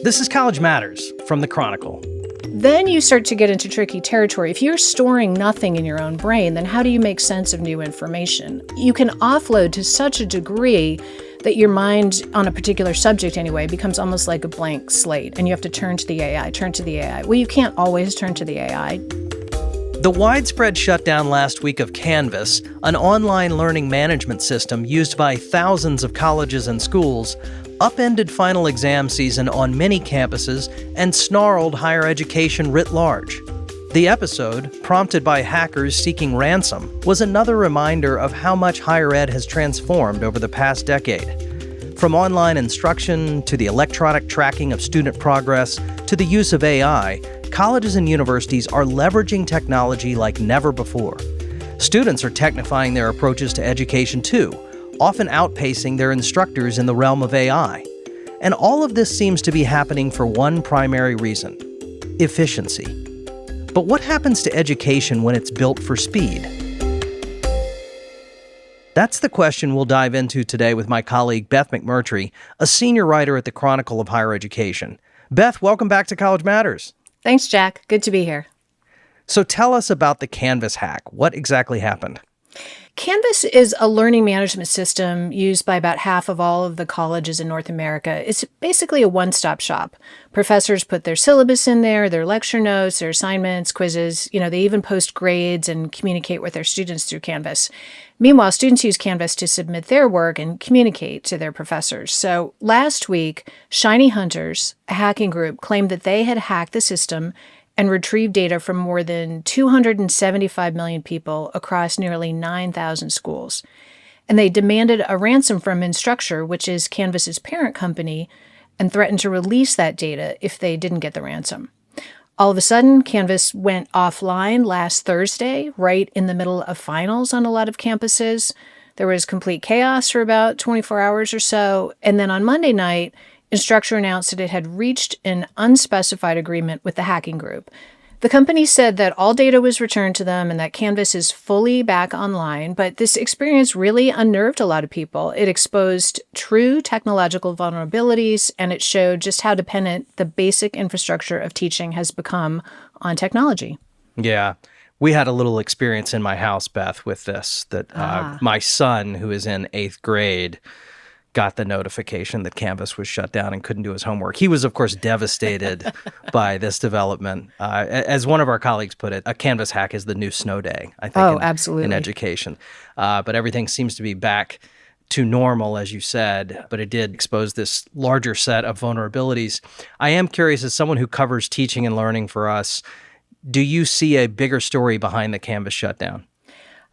This is College Matters from the Chronicle. Then you start to get into tricky territory. If you're storing nothing in your own brain, then how do you make sense of new information? You can offload to such a degree that your mind, on a particular subject anyway, becomes almost like a blank slate, and you have to turn to the AI. Well, you can't always turn to the AI. The widespread shutdown last week of Canvas, an online learning management system used by thousands of colleges and schools, upended final exam season on many campuses and snarled higher education writ large. The episode, prompted by hackers seeking ransom, was another reminder of how much higher ed has transformed over the past decade. From online instruction to the electronic tracking of student progress to the use of AI, colleges and universities are leveraging technology like never before. Students are technifying their approaches to education too, often outpacing their instructors in the realm of AI. And all of this seems to be happening for one primary reason: efficiency. But what happens to education when it's built for speed? That's the question we'll dive into today with my colleague Beth McMurtry, a senior writer at the Chronicle of Higher Education. Beth, welcome back to College Matters. Thanks, Jack. Good to be here. So tell us about the Canvas hack. What exactly happened? Canvas is a learning management system used by about half of all of the colleges in North America. It's basically a one-stop shop. Professors put their syllabus in there, their lecture notes, their assignments, quizzes. They even post grades and communicate with their students through Canvas. Meanwhile, students use Canvas to submit their work and communicate to their professors. So last week, Shiny Hunters, a hacking group, claimed that they had hacked the system and retrieved data from more than 275 million people across nearly 9,000 schools. And they demanded a ransom from Instructure, which is Canvas's parent company, and threatened to release that data if they didn't get the ransom. All of a sudden, Canvas went offline last Thursday, right in the middle of finals on a lot of campuses. There was complete chaos for about 24 hours or so. And then on Monday night, Instructure announced that it had reached an unspecified agreement with the hacking group. The company said that all data was returned to them and that Canvas is fully back online, but this experience really unnerved a lot of people. It exposed true technological vulnerabilities, and it showed just how dependent the basic infrastructure of teaching has become on technology. Yeah. We had a little experience in my house, Beth, with this, that my son, who is in 8th grade, got the notification that Canvas was shut down and couldn't do his homework. He was, of course, devastated by this development. As one of our colleagues put it, a Canvas hack is the new snow day, I think, absolutely. in education. But everything seems to be back to normal, as you said, but it did expose this larger set of vulnerabilities. I am curious, as someone who covers teaching and learning for us, do you see a bigger story behind the Canvas shutdown?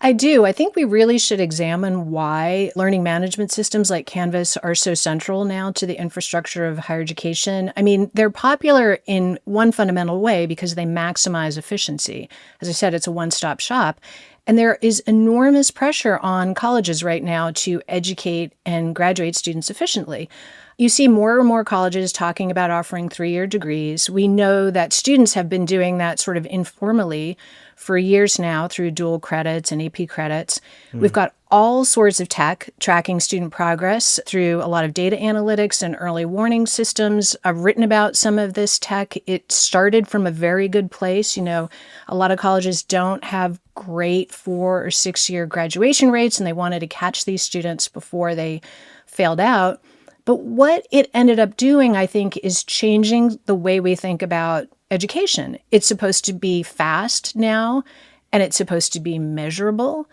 I do. I think we really should examine why learning management systems like Canvas are so central now to the infrastructure of higher education. I mean, they're popular in one fundamental way because they maximize efficiency. As I said, it's a one-stop shop. And there is enormous pressure on colleges right now to educate and graduate students efficiently. You see more and more colleges talking about offering 3-year degrees. We know that students have been doing that sort of informally for years now through dual credits and AP credits. We've got all sorts of tech tracking student progress through a lot of data analytics and early warning systems. I've written about some of this tech. It started from a very good place. A lot of colleges don't have great 4 or 6-year graduation rates, and they wanted to catch these students before they failed out. But what it ended up doing, I think, is changing the way we think about education. It's supposed to be fast now, and it's supposed to be measurable.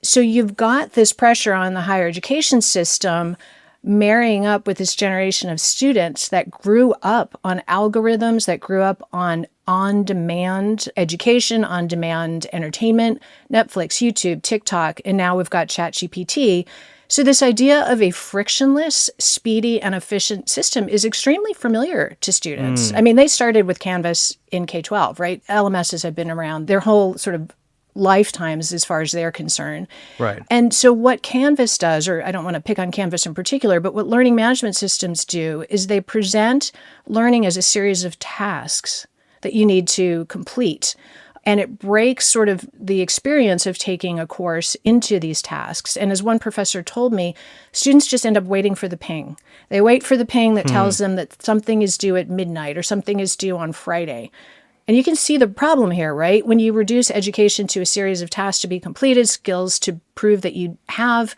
So you've got this pressure on the higher education system marrying up with this generation of students that grew up on algorithms, that grew up on on-demand education, on-demand entertainment, Netflix, YouTube, TikTok, and now we've got ChatGPT. So this idea of a frictionless, speedy, and efficient system is extremely familiar to students. I mean, they started with Canvas in K-12, right? LMSs have been around their whole sort of lifetimes as far as they're concerned. Right. And so what Canvas does, or I don't want to pick on Canvas in particular, but what learning management systems do is they present learning as a series of tasks that you need to complete. And it breaks sort of the experience of taking a course into these tasks. And as one professor told me, students just end up waiting for the ping. They wait for the ping that tells them that something is due at midnight or something is due on Friday. And you can see the problem here, right? When you reduce education to a series of tasks to be completed, skills to prove that you have,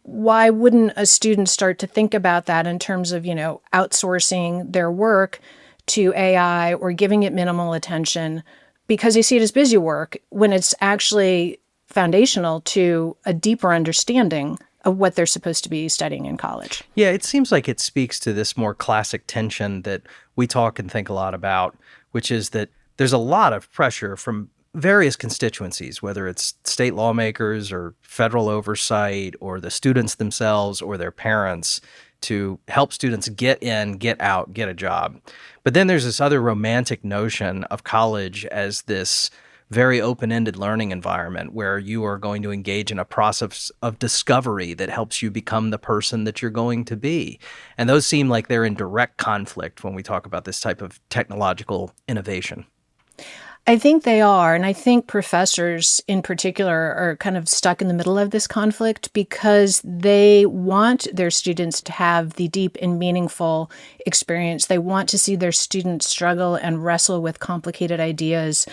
why wouldn't a student start to think about that in terms of, outsourcing their work to AI or giving it minimal attention because they see it as busy work when it's actually foundational to a deeper understanding of what they're supposed to be studying in college? Yeah, it seems like it speaks to this more classic tension that we talk and think a lot about, which is that there's a lot of pressure from various constituencies, whether it's state lawmakers or federal oversight or the students themselves or their parents, to help students get in, get out, get a job. But then there's this other romantic notion of college as this very open-ended learning environment where you are going to engage in a process of discovery that helps you become the person that you're going to be. And those seem like they're in direct conflict when we talk about this type of technological innovation. I think they are. And I think professors in particular are kind of stuck in the middle of this conflict because they want their students to have the deep and meaningful experience. They want to see their students struggle and wrestle with complicated ideas.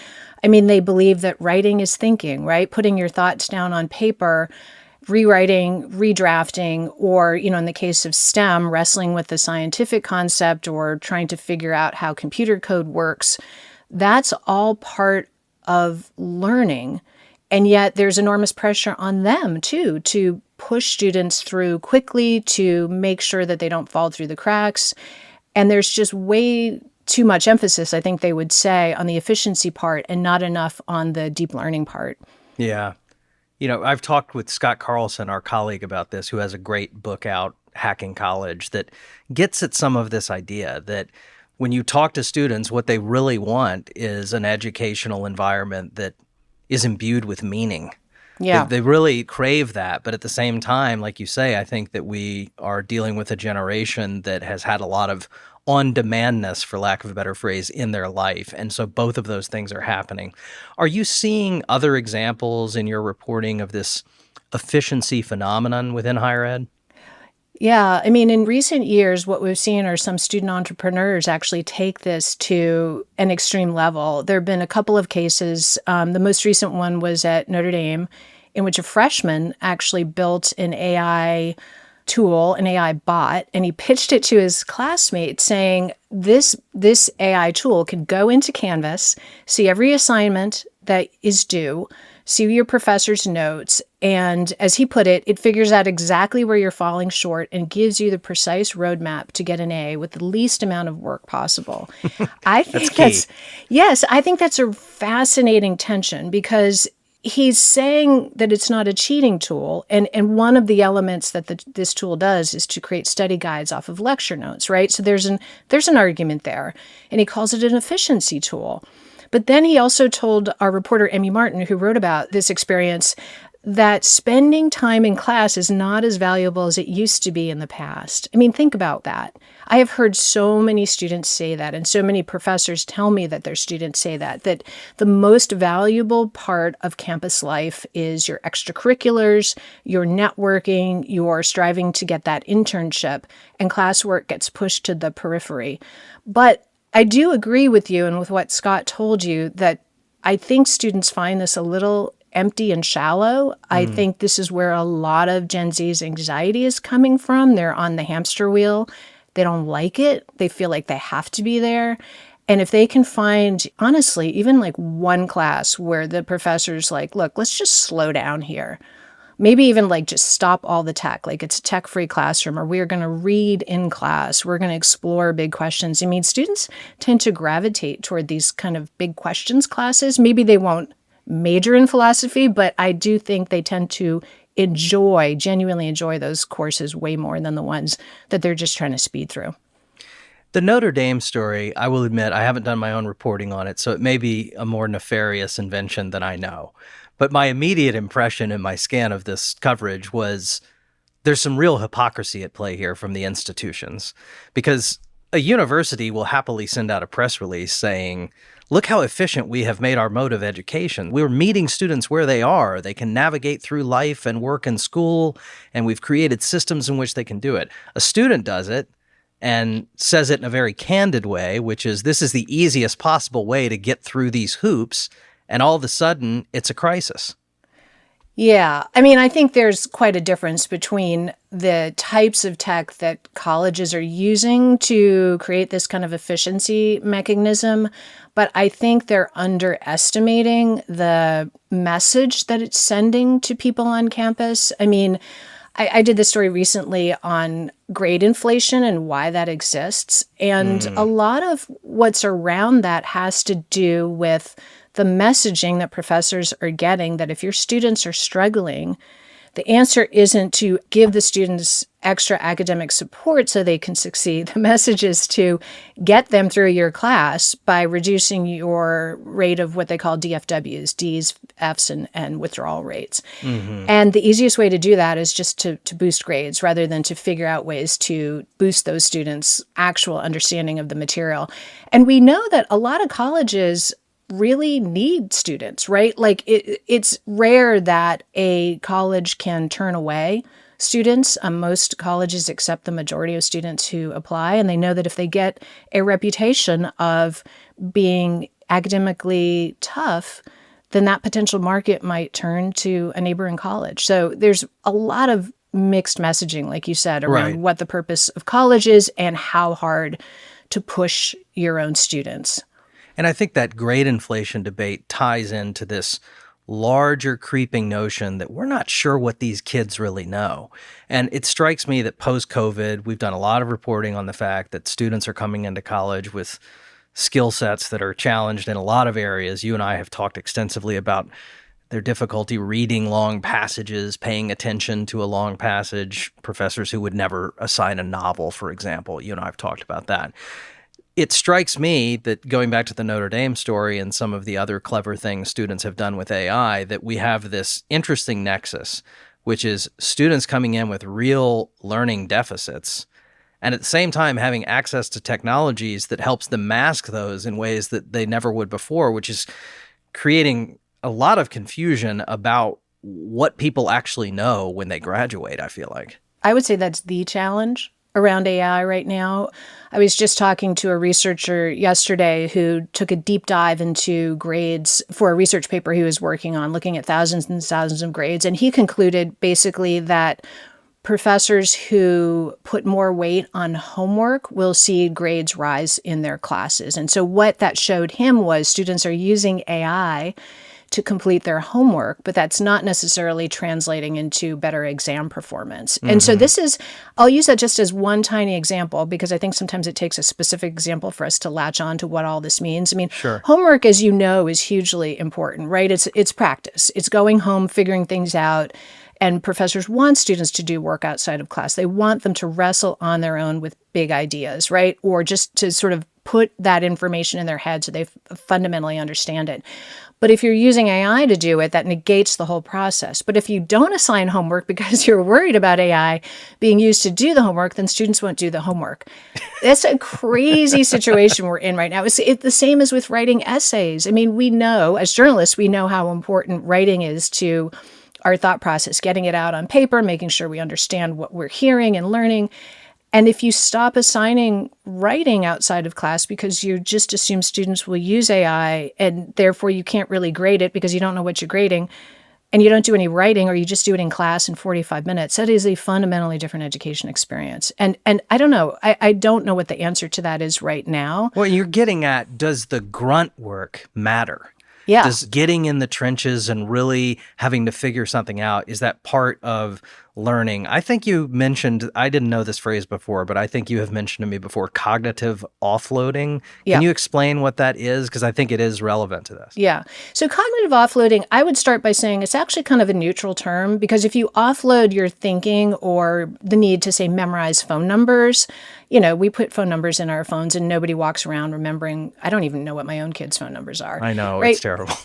I mean, they believe that writing is thinking, right? Putting your thoughts down on paper, rewriting, redrafting, or, in the case of STEM, wrestling with the scientific concept or trying to figure out how computer code works. That's all part of learning. And yet there's enormous pressure on them, too, to push students through quickly, to make sure that they don't fall through the cracks. And there's just way too much emphasis, I think they would say, on the efficiency part and not enough on the deep learning part. Yeah. I've talked with Scott Carlson, our colleague, about this, who has a great book out, Hacking College, that gets at some of this idea that when you talk to students, what they really want is an educational environment that is imbued with meaning. Yeah. They really crave that. But at the same time, like you say, I think that we are dealing with a generation that has had a lot of on-demandness, for lack of a better phrase, in their life. And so both of those things are happening. Are you seeing other examples in your reporting of this efficiency phenomenon within higher ed? Yeah, I mean, in recent years, what we've seen are some student entrepreneurs actually take this to an extreme level. There have been a couple of cases. The most recent one was at Notre Dame, in which a freshman actually built an AI tool, an AI bot, and he pitched it to his classmates saying, this AI tool can go into Canvas, see every assignment that is due, see your professor's notes, and as he put it, it figures out exactly where you're falling short and gives you the precise roadmap to get an A with the least amount of work possible. I think I think that's a fascinating tension because he's saying that it's not a cheating tool. And one of the elements that this tool does is to create study guides off of lecture notes, right? So there's an argument there. And he calls it an efficiency tool. But then he also told our reporter, Emmy Martin, who wrote about this experience, that spending time in class is not as valuable as it used to be in the past. I mean, think about that. I have heard so many students say that, and so many professors tell me that their students say that the most valuable part of campus life is your extracurriculars, your networking, your striving to get that internship, and classwork gets pushed to the periphery. But I do agree with you and with what Scott told you that I think students find this a little empty and shallow. I think this is where a lot of Gen Z's anxiety is coming from. They're on the hamster wheel. They don't like it. They feel like they have to be there. And if they can find, honestly, even like one class where the professor's like, look, let's just slow down here. Maybe even like just stop all the tech, like it's a tech-free classroom, or we're going to read in class. We're going to explore big questions. I mean, students tend to gravitate toward these kind of big questions classes. Maybe they won't major in philosophy, but I do think they tend to genuinely enjoy those courses way more than the ones that they're just trying to speed through. The Notre Dame story, I will admit, I haven't done my own reporting on it, so it may be a more nefarious invention than I know. But my immediate impression in my scan of this coverage was there's some real hypocrisy at play here from the institutions, because a university will happily send out a press release saying, look how efficient we have made our mode of education. We're meeting students where they are. They can navigate through life and work and school, and we've created systems in which they can do it. A student does it and says it in a very candid way, which is, this is the easiest possible way to get through these hoops, and all of a sudden, it's a crisis. Yeah. I mean, I think there's quite a difference between the types of tech that colleges are using to create this kind of efficiency mechanism, but I think they're underestimating the message that it's sending to people on campus. I mean, I did this story recently on grade inflation and why that exists. And a lot of what's around that has to do with the messaging that professors are getting, that if your students are struggling, the answer isn't to give the students extra academic support so they can succeed. The message is to get them through your class by reducing your rate of what they call DFWs, Ds, Fs, and withdrawal rates. And the easiest way to do that is just to boost grades rather than to figure out ways to boost those students' actual understanding of the material. And we know that a lot of colleges really need students, right? Like it's rare that a college can turn away students. Most colleges accept the majority of students who apply, and they know that if they get a reputation of being academically tough, then that potential market might turn to a neighboring college. So there's a lot of mixed messaging, like you said, around what the purpose of college is and how hard to push your own students. And I think that grade inflation debate ties into this larger creeping notion that we're not sure what these kids really know. And it strikes me that post-COVID, we've done a lot of reporting on the fact that students are coming into college with skill sets that are challenged in a lot of areas. You and I have talked extensively about their difficulty reading long passages, paying attention to a long passage, professors who would never assign a novel, for example. You and I have talked about that. It strikes me that, going back to the Notre Dame story and some of the other clever things students have done with AI, that we have this interesting nexus, which is students coming in with real learning deficits and at the same time having access to technologies that helps them mask those in ways that they never would before, which is creating a lot of confusion about what people actually know when they graduate, I feel like. I would say that's the challenge around AI right now. I was just talking to a researcher yesterday who took a deep dive into grades for a research paper he was working on, looking at thousands and thousands of grades. And he concluded basically that professors who put more weight on homework will see grades rise in their classes. And so what that showed him was students are using AI to complete their homework, but that's not necessarily translating into better exam performance. And so this is, I'll use that just as one tiny example, because I think sometimes it takes a specific example for us to latch on to what all this means. I mean, homework, as you know, is hugely important, right? It's practice. It's going home, figuring things out. And professors want students to do work outside of class. They want them to wrestle on their own with big ideas, right? Or just to sort of put that information in their head so they fundamentally understand it. But if you're using AI to do it, that negates the whole process. But if you don't assign homework because you're worried about AI being used to do the homework, then students won't do the homework. It's a crazy situation we're in right now. It's the same as with writing essays. I mean, we know, as journalists, we know how important writing is to our thought process, getting it out on paper, making sure we understand what we're hearing and learning. And if you stop assigning writing outside of class because you just assume students will use AI and therefore you can't really grade it because you don't know what you're grading, and you don't do any writing or you just do it in class in 45 minutes, that is a fundamentally different education experience. And I don't know. I don't know what the answer to that is right now. Well, you're getting at, does the grunt work matter? Yeah. Does getting in the trenches and really having to figure something out, is that part of learning? I think you mentioned, I didn't know this phrase before, but I think you have mentioned to me before, cognitive offloading. Can you explain what that is? Because I think it is relevant to this. Yeah. So cognitive offloading, I would start by saying it's actually kind of a neutral term, because if you offload your thinking or the need to, say, memorize phone numbers, you know, we put phone numbers in our phones and nobody walks around remembering. I don't even know what my own kids' phone numbers are. I know, right? It's terrible.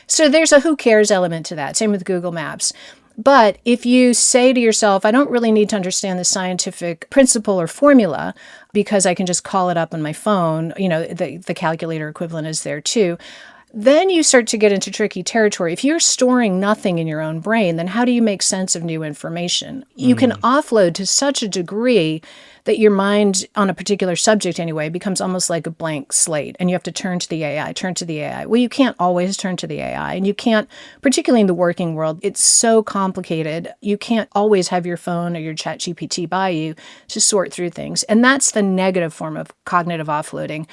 So there's a who cares element to that. Same with Google Maps. But if you say to yourself, I don't really need to understand the scientific principle or formula because I can just call it up on my phone, the calculator equivalent is there too. Then you start to get into tricky territory. If you're storing nothing in your own brain, then how do you make sense of new information? You can offload to such a degree that your mind on a particular subject anyway becomes almost like a blank slate, and you have to turn to the AI. Well, you can't always turn to the AI, and you can't, particularly in the working world, it's so complicated. You can't always have your phone or your chat GPT by you to sort through things. And that's the negative form of cognitive offloading.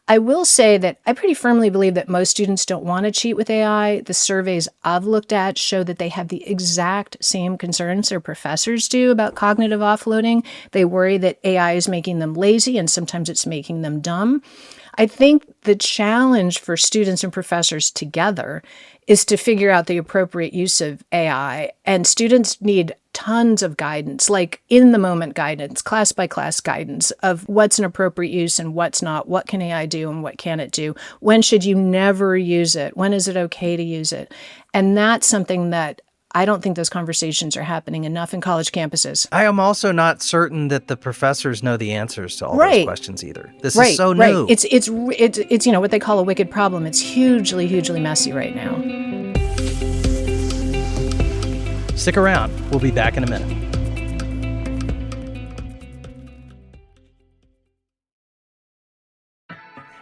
I will say that I pretty firmly believe that most students don't want to cheat with AI. The surveys I've looked at show that they have the exact same concerns their professors do about cognitive offloading. They worry that AI is making them lazy and sometimes it's making them dumb. I think the challenge for students and professors together is to figure out the appropriate use of AI. And students need tons of guidance, like in-the-moment guidance, class-by-class guidance of what's an appropriate use and what's not, what can AI do and what can it do, when should you never use it, when is it okay to use it. And that's something that I don't think those conversations are happening enough in college campuses. I am also not certain that the professors know the answers to all those questions either. This is so new. It's what they call a wicked problem. It's hugely, hugely messy right now. Stick around. We'll be back in a minute.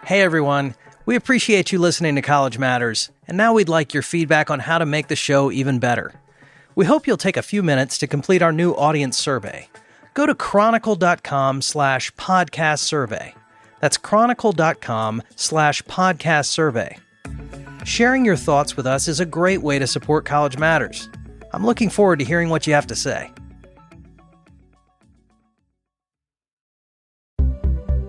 Hey, everyone. We appreciate you listening to College Matters, and now we'd like your feedback on how to make the show even better. We hope you'll take a few minutes to complete our new audience survey. Go to chronicle.com/podcast survey. That's chronicle.com/podcast survey. Sharing your thoughts with us is a great way to support College Matters. I'm looking forward to hearing what you have to say.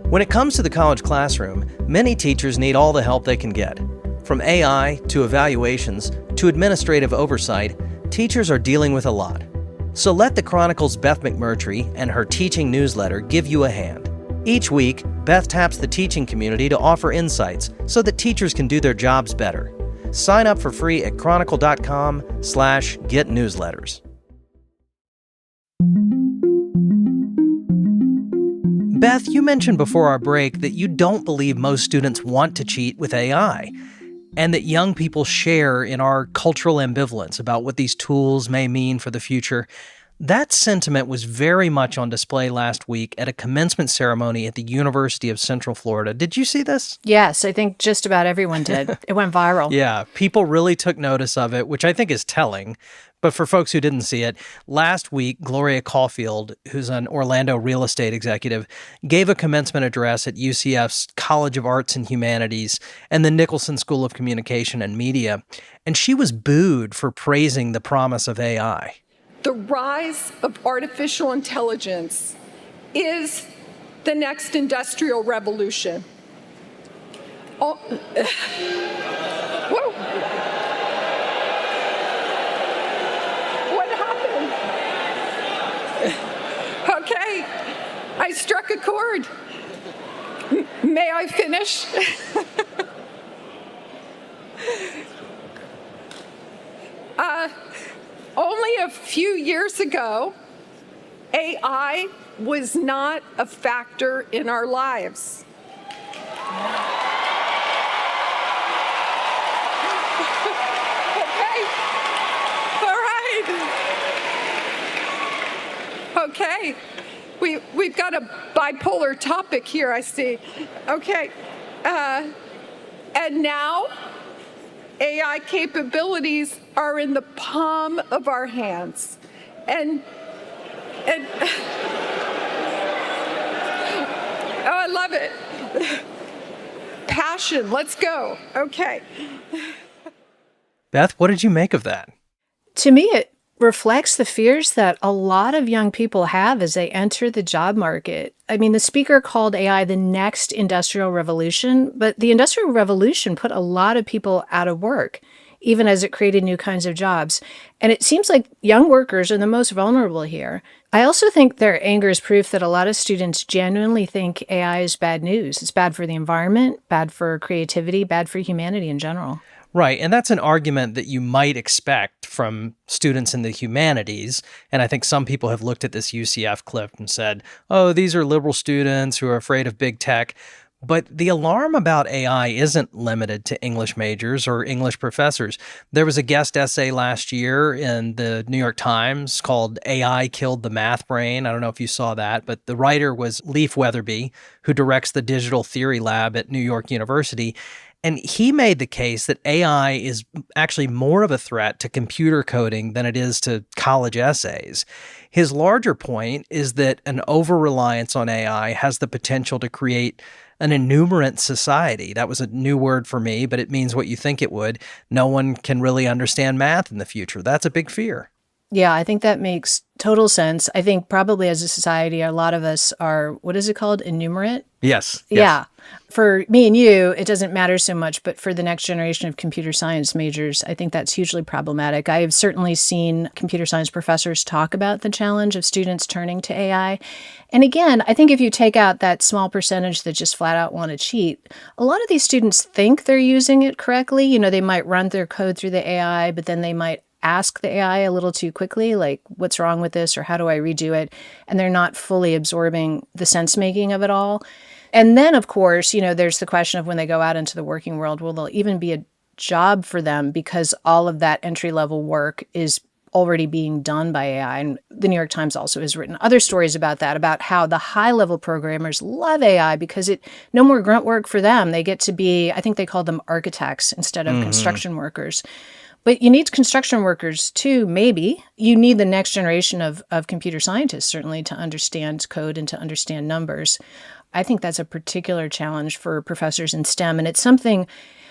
When it comes to the college classroom, many teachers need all the help they can get. From AI to evaluations to administrative oversight, teachers are dealing with a lot. So let the Chronicle's Beth McMurtry and her teaching newsletter give you a hand. Each week, Beth taps the teaching community to offer insights so that teachers can do their jobs better. Sign up for free at chronicle.com/get-newsletters. Beth, you mentioned before our break that you don't believe most students want to cheat with AI, and that young people share in our cultural ambivalence about what these tools may mean for the future. That sentiment was very much on display last week at a commencement ceremony at the University of Central Florida. Did you see this? Yes, I think just about everyone did. It went viral. Yeah, people really took notice of it, which I think is telling. But for folks who didn't see it, last week, Gloria Caulfield, who's an Orlando real estate executive, gave a commencement address at UCF's College of Arts and Humanities and the Nicholson School of Communication and Media, and she was booed for praising the promise of AI. The rise of artificial intelligence is the next industrial revolution. Whoa. What happened? Okay, I struck a chord. May I finish? Only a few years ago, AI was not a factor in our lives. Okay, all right. Okay, we've got a bipolar topic here, I see. Okay, and now AI capabilities are in the palm of our hands. And oh, I love it. Passion, let's go. Okay. Beth, what did you make of that? To me, it reflects the fears that a lot of young people have as they enter the job market. I mean, the speaker called AI the next industrial revolution, but the industrial revolution put a lot of people out of work, even as it created new kinds of jobs. And it seems like young workers are the most vulnerable here. I also think their anger is proof that a lot of students genuinely think AI is bad news. It's bad for the environment, bad for creativity, bad for humanity in general. Right. And that's an argument that you might expect from students in the humanities. And I think some people have looked at this UCF clip and said, oh, these are liberal students who are afraid of big tech. But the alarm about AI isn't limited to English majors or English professors. There was a guest essay last year in the New York Times called AI Killed the Math Brain. I don't know if you saw that, but the writer was Leif Weatherby, who directs the Digital Theory Lab at New York University. And he made the case that AI is actually more of a threat to computer coding than it is to college essays. His larger point is that an over-reliance on AI has the potential to create an enumerant society. That was a new word for me, but it means what you think it would. No one can really understand math in the future. That's a big fear. Yeah, I think that makes total sense. I think probably as a society, a lot of us are, what is it called? Enumerate? Yes. Yeah. For me and you, it doesn't matter so much, but for the next generation of computer science majors, I think that's hugely problematic. I have certainly seen computer science professors talk about the challenge of students turning to AI. And again, I think if you take out that small percentage that just flat out want to cheat, a lot of these students think they're using it correctly. You know, they might run their code through the AI, but then they might ask the AI a little too quickly, like, what's wrong with this or how do I redo it? And they're not fully absorbing the sense making of it all. And then, of course, you know, there's the question of when they go out into the working world, will there even be a job for them because all of that entry level work is already being done by AI. And the New York Times also has written other stories about that, about how the high level programmers love AI because no more grunt work for them. They get to be, I think they call them architects instead of construction workers. But you need construction workers too, maybe. You need the next generation of computer scientists, certainly, to understand code and to understand numbers. I think that's a particular challenge for professors in STEM. And it's something,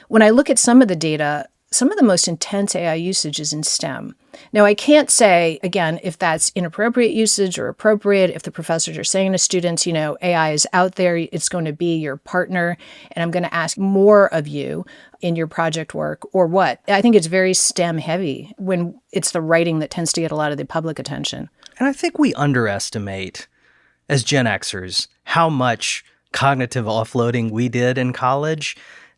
when I look at some of the data, some of the most intense AI usage is in STEM. Now, I can't say, again, if that's inappropriate usage or appropriate, if the professors are saying to students, you know, AI is out there, it's going to be your partner, and I'm going to ask more of you in your project work, or what. I think it's very STEM heavy when it's the writing that tends to get a lot of the public attention. And I think we underestimate, as Gen Xers, how much cognitive offloading we did in college.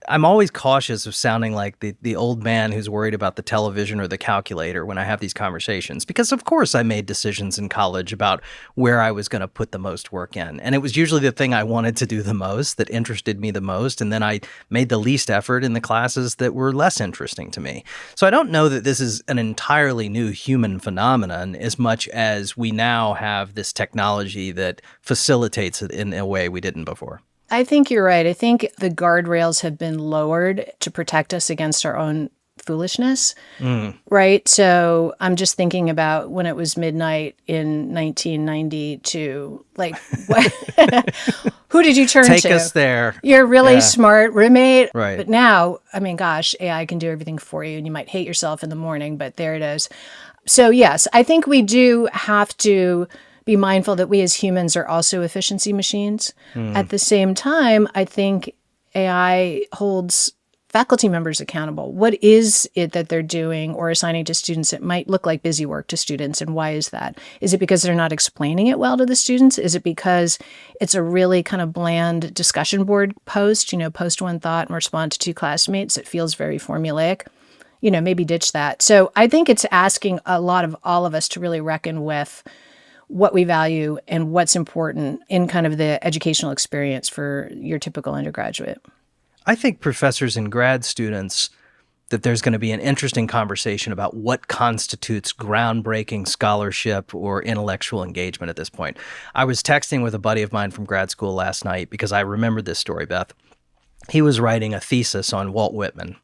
I'm always cautious of sounding like the old man who's worried about the television or the calculator when I have these conversations, because of course I made decisions in college about where I was going to put the most work in. And it was usually the thing I wanted to do the most, that interested me the most. And then I made the least effort in the classes that were less interesting to me. So I don't know that this is an entirely new human phenomenon as much as we now have this technology that facilitates it in a way we didn't before. I think you're right. I think the guardrails have been lowered to protect us against our own foolishness, right? So I'm just thinking about when it was midnight in 1992. Like, what? Who did you turn to? Take us there. You're really smart roommate. Right. But now, I mean, gosh, AI can do everything for you, and you might hate yourself in the morning, but there it is. So yes, I think we do have to be mindful that we as humans are also efficiency machines. At the same time, I think AI holds faculty members accountable. What is it that they're doing or assigning to students that might look like busy work to students, and why is that? Is it because they're not explaining it well to the students? Is it because it's a really kind of bland discussion board post, you know, post one thought and respond to two classmates? It feels very formulaic. You know, maybe ditch that. So I think it's asking a lot of all of us to really reckon with what we value and what's important in kind of the educational experience for your typical undergraduate. I think professors and grad students, that there's going to be an interesting conversation about what constitutes groundbreaking scholarship or intellectual engagement at this point. I was texting with a buddy of mine from grad school last night because I remembered this story, Beth. He was writing a thesis on Walt Whitman.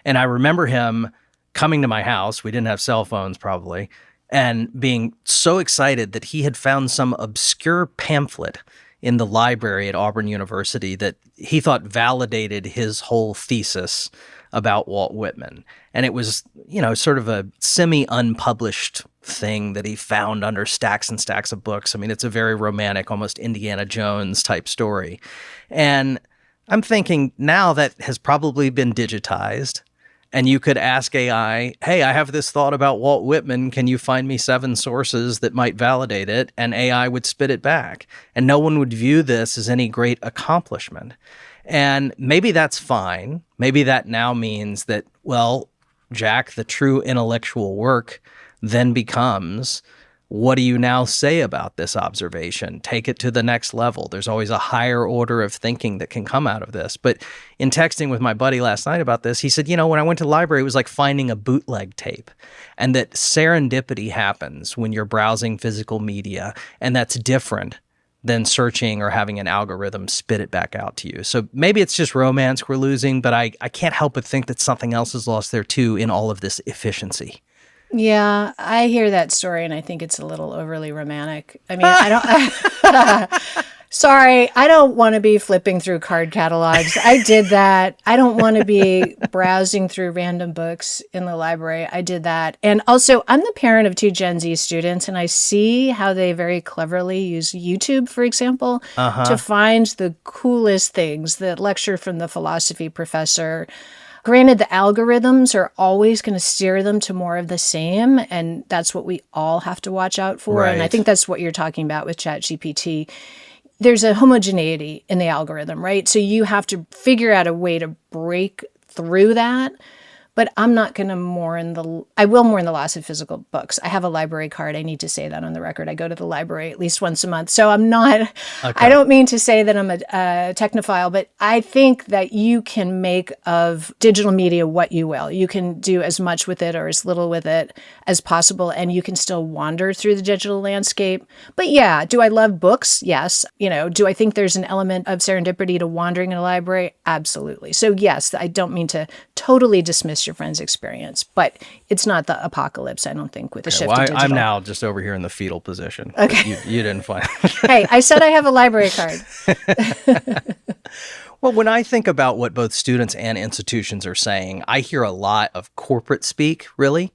And I remember him coming to my house. We didn't have cell phones probably, and being so excited that he had found some obscure pamphlet in the library at Auburn University that he thought validated his whole thesis about Walt Whitman. And it was, you know, sort of a semi-unpublished thing that he found under stacks and stacks of books. I mean, it's a very romantic, almost Indiana Jones type story. And I'm thinking now that has probably been digitized. And you could ask AI, hey, I have this thought about Walt Whitman. Can you find me 7 sources that might validate it? And AI would spit it back. And no one would view this as any great accomplishment. And maybe that's fine. Maybe that now means that, well, Jack, the true intellectual work then becomes, what do you now say about this observation? Take it to the next level. There's always a higher order of thinking that can come out of this. But in texting with my buddy last night about this, he said, when I went to the library, it was like finding a bootleg tape, and that serendipity happens when you're browsing physical media, and that's different than searching or having an algorithm spit it back out to you. So maybe it's just romance we're losing, but I can't help but think that something else is lost there too in all of this efficiency. Yeah, I hear that story and I think it's a little overly romantic. I mean, I don't. Sorry, I don't want to be flipping through card catalogs. I did that. I don't want to be browsing through random books in the library. I did that. And also, I'm the parent of 2 Gen Z students, and I see how they very cleverly use YouTube, for example, to find the coolest things. The lecture from the philosophy professor. Granted, the algorithms are always going to steer them to more of the same, and that's what we all have to watch out for. Right. And I think that's what you're talking about with ChatGPT. There's a homogeneity in the algorithm, right? So you have to figure out a way to break through that. But I'm not going to I will mourn the loss of physical books. I have a library card. I need to say that on the record. I go to the library at least once a month. So I'm not, okay. I don't mean to say that I'm a technophile, but I think that you can make of digital media what you will. You can do as much with it or as little with it as possible, and you can still wander through the digital landscape. But yeah, do I love books? Yes. Do I think there's an element of serendipity to wandering in a library? Absolutely. So yes, I don't mean to totally dismiss your friend's experience, but it's not the apocalypse, I don't think, with the shift to digital. I'm now just over here in the fetal position. Okay. You didn't find Hey, I said I have a library card. Well, when I think about what both students and institutions are saying, I hear a lot of corporate speak, really.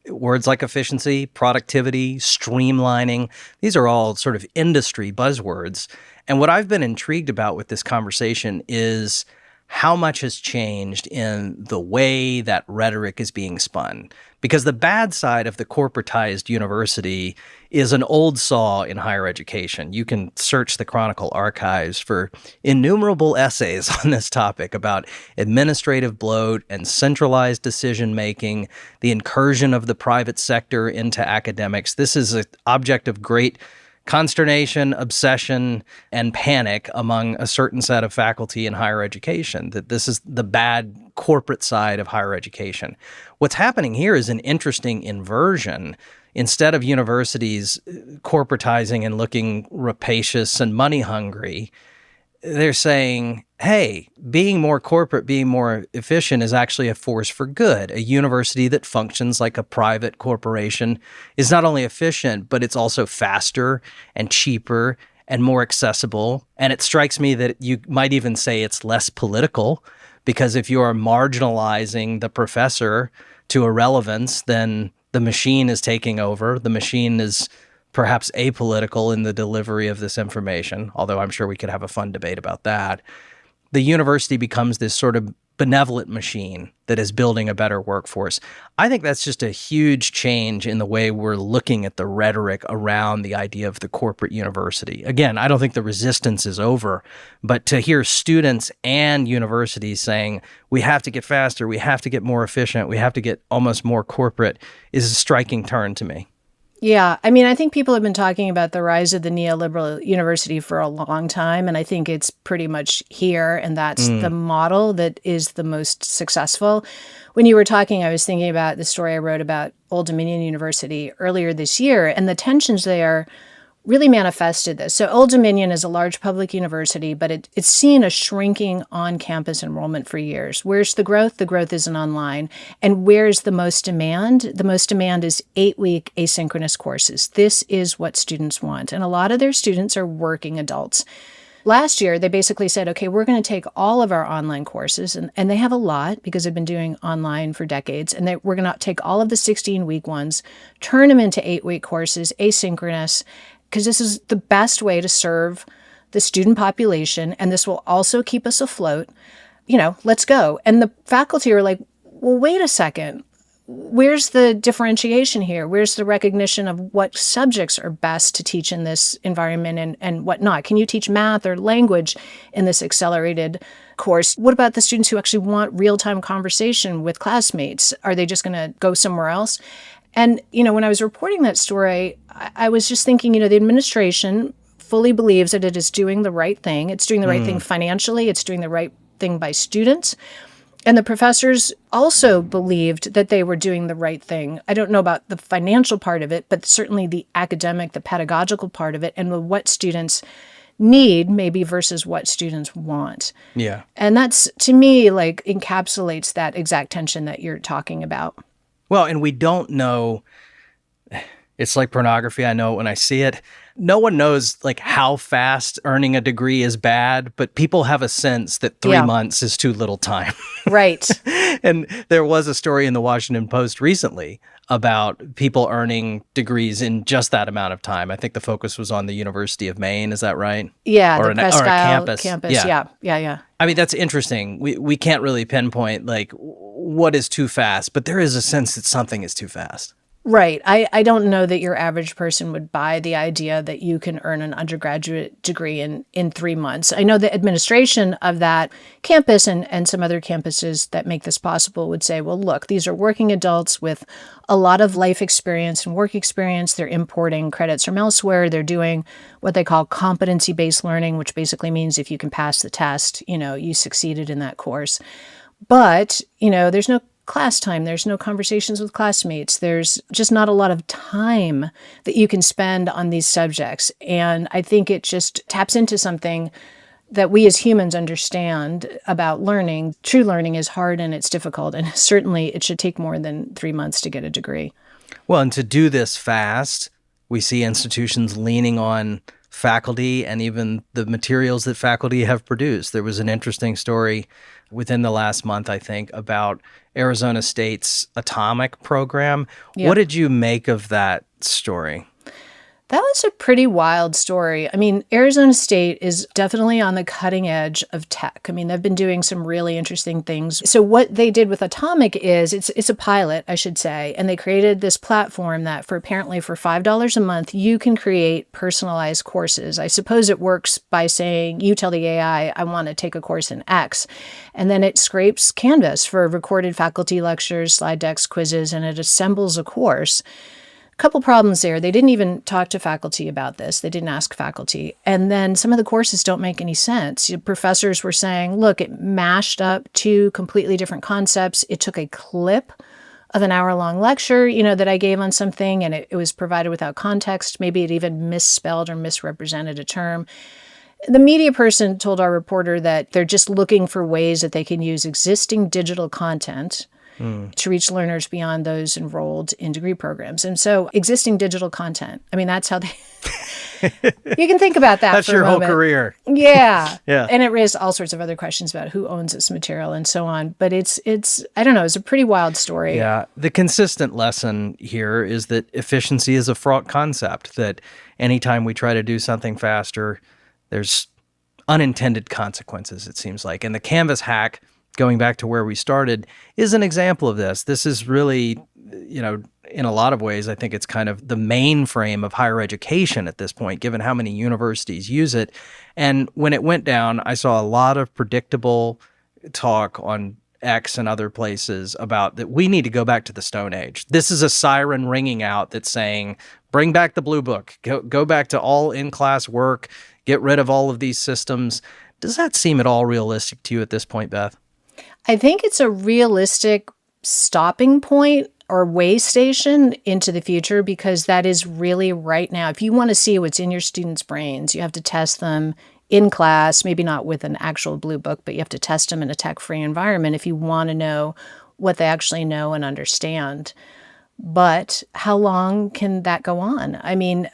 Words like efficiency, productivity, streamlining, these are all sort of industry buzzwords. And what I've been intrigued about with this conversation is how much has changed in the way that rhetoric is being spun. Because the bad side of the corporatized university is an old saw in higher education. You can search the Chronicle archives for innumerable essays on this topic about administrative bloat and centralized decision-making, the incursion of the private sector into academics. This is an object of great consternation, obsession, and panic among a certain set of faculty in higher education, that this is the bad corporate side of higher education. What's happening here is an interesting inversion. Instead of universities corporatizing and looking rapacious and money hungry, they're saying, hey, being more corporate, being more efficient is actually a force for good. A university that functions like a private corporation is not only efficient, but it's also faster and cheaper and more accessible. And it strikes me that you might even say it's less political, because if you are marginalizing the professor to irrelevance, then the machine is taking over. The machine is perhaps apolitical in the delivery of this information, although I'm sure we could have a fun debate about that. The university becomes this sort of benevolent machine that is building a better workforce. I think that's just a huge change in the way we're looking at the rhetoric around the idea of the corporate university. Again, I don't think the resistance is over, but to hear students and universities saying, we have to get faster, we have to get more efficient, we have to get almost more corporate, is a striking turn to me. Yeah, I mean, I think people have been talking about the rise of the neoliberal university for a long time, and I think it's pretty much here, and that's the model that is the most successful. When you were talking, I was thinking about the story I wrote about Old Dominion University earlier this year, and the tensions there really manifested this. So Old Dominion is a large public university, but it's seen a shrinking on-campus enrollment for years. Where's the growth? The growth isn't online. And where's the most demand? The most demand is 8-week asynchronous courses. This is what students want. And a lot of their students are working adults. Last year, they basically said, okay, we're going to take all of our online courses, and they have a lot because they've been doing online for decades, and we're going to take all of the 16-week ones, turn them into 8-week courses, asynchronous, because this is the best way to serve the student population, and this will also keep us afloat. Let's go. And the faculty are like, well, wait a second. Where's the differentiation here? Where's the recognition of what subjects are best to teach in this environment and what not? Can you teach math or language in this accelerated course? What about the students who actually want real-time conversation with classmates? Are they just going to go somewhere else? And, when I was reporting that story, I was just thinking, the administration fully believes that it is doing the right thing. It's doing the right thing financially. It's doing the right thing by students. And the professors also believed that they were doing the right thing. I don't know about the financial part of it, but certainly the academic, the pedagogical part of it, and what students need maybe versus what students want. Yeah. And that's, to me, encapsulates that exact tension that you're talking about. Well, and we don't know. It's like pornography. I know it when I see it. No one knows how fast earning a degree is bad, but people have a sense that 3 months is too little time. Right. And there was a story in the Washington Post recently about people earning degrees in just that amount of time. I think the focus was on the University of Maine. Is that right? Yeah, or the Presque Isle campus. Yeah. I mean, that's interesting. We can't really pinpoint what is too fast, but there is a sense that something is too fast. Right. I don't know that your average person would buy the idea that you can earn an undergraduate degree in 3 months. I know the administration of that campus and some other campuses that make this possible would say, well, look, these are working adults with a lot of life experience and work experience. They're importing credits from elsewhere. They're doing what they call competency-based learning, which basically means if you can pass the test, you succeeded in that course. But, there's no class time. There's no conversations with classmates. There's just not a lot of time that you can spend on these subjects. And I think it just taps into something that we as humans understand about learning. True learning is hard and it's difficult. And certainly it should take more than 3 months to get a degree. Well, and to do this fast, we see institutions leaning on faculty and even the materials that faculty have produced. There was an interesting story within the last month, I think, about Arizona State's atomic program. Yeah. What did you make of that story? That was a pretty wild story. I mean, Arizona State is definitely on the cutting edge of tech. I mean, they've been doing some really interesting things. So what they did with Atomic is, it's a pilot, I should say, and they created this platform that apparently for $5 a month, you can create personalized courses. I suppose it works by saying, you tell the AI, I want to take a course in X, and then it scrapes Canvas for recorded faculty lectures, slide decks, quizzes, and it assembles a course. Couple problems there. They didn't even talk to faculty about this. They didn't ask faculty. And then some of the courses don't make any sense. Professors were saying, look, it mashed up two completely different concepts. It took a clip of an hour-long lecture, that I gave on something, and it was provided without context. Maybe it even misspelled or misrepresented a term. The media person told our reporter that they're just looking for ways that they can use existing digital content to reach learners beyond those enrolled in degree programs. And so existing digital content, I mean, that's how they, you can think about that That's for your a whole moment. career. Yeah. Yeah. And it raised all sorts of other questions about who owns this material and so on. But it's I don't know, it's a pretty wild story. Yeah. The consistent lesson here is that efficiency is a fraught concept, that anytime we try to do something faster, there's unintended consequences, it seems like. And the Canvas hack, going back to where we started, is an example of this. This is really, in a lot of ways, I think it's kind of the mainframe of higher education at this point, given how many universities use it. And when it went down, I saw a lot of predictable talk on X and other places about that we need to go back to the Stone Age. This is a siren ringing out that's saying, bring back the Blue Book, go back to all in-class work, get rid of all of these systems. Does that seem at all realistic to you at this point, Beth? I think it's a realistic stopping point or way station into the future, because that is really right now. If you want to see what's in your students' brains, you have to test them in class, maybe not with an actual Blue Book, but you have to test them in a tech-free environment if you want to know what they actually know and understand. But how long can that go on? I mean,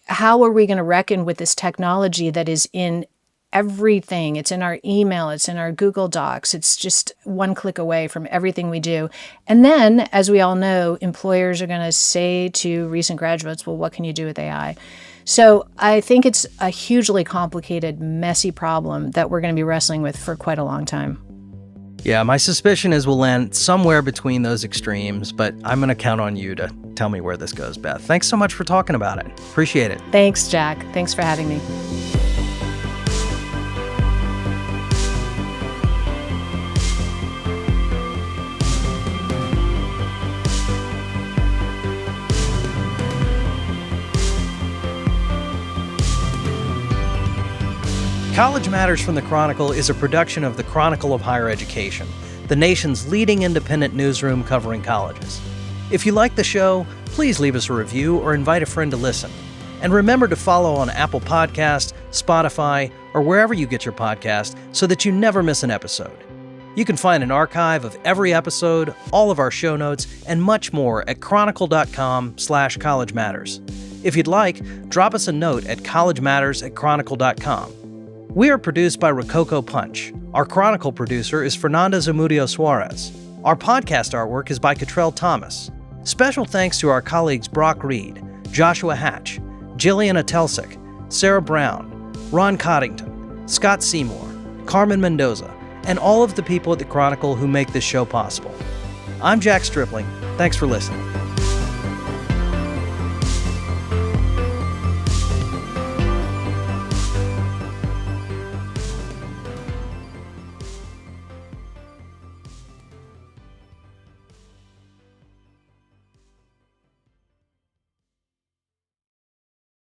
how are we going to reckon with this technology that is in everything? It's in our email, it's in our Google Docs, it's just one click away from everything we do. And then, as we all know, employers are going to say to recent graduates, well, what can you do with AI? So I think it's a hugely complicated, messy problem that we're going to be wrestling with for quite a long time. Yeah, my suspicion is we'll land somewhere between those extremes, but I'm going to count on you to tell me where this goes, Beth. Thanks so much for talking about it. Appreciate it. Thanks, Jack. Thanks for having me. College Matters from the Chronicle is a production of the Chronicle of Higher Education, the nation's leading independent newsroom covering colleges. If you like the show, please leave us a review or invite a friend to listen. And remember to follow on Apple Podcasts, Spotify, or wherever you get your podcast so that you never miss an episode. You can find an archive of every episode, all of our show notes, and much more at chronicle.com/College Matters. If you'd like, drop us a note at collegematters@chronicle.com. We are produced by Rococo Punch. Our Chronicle producer is Fernanda Zamudio Suarez. Our podcast artwork is by Cottrell Thomas. Special thanks to our colleagues Brock Reed, Joshua Hatch, Jillian Atelsik, Sarah Brown, Ron Coddington, Scott Seymour, Carmen Mendoza, and all of the people at the Chronicle who make this show possible. I'm Jack Stripling. Thanks for listening.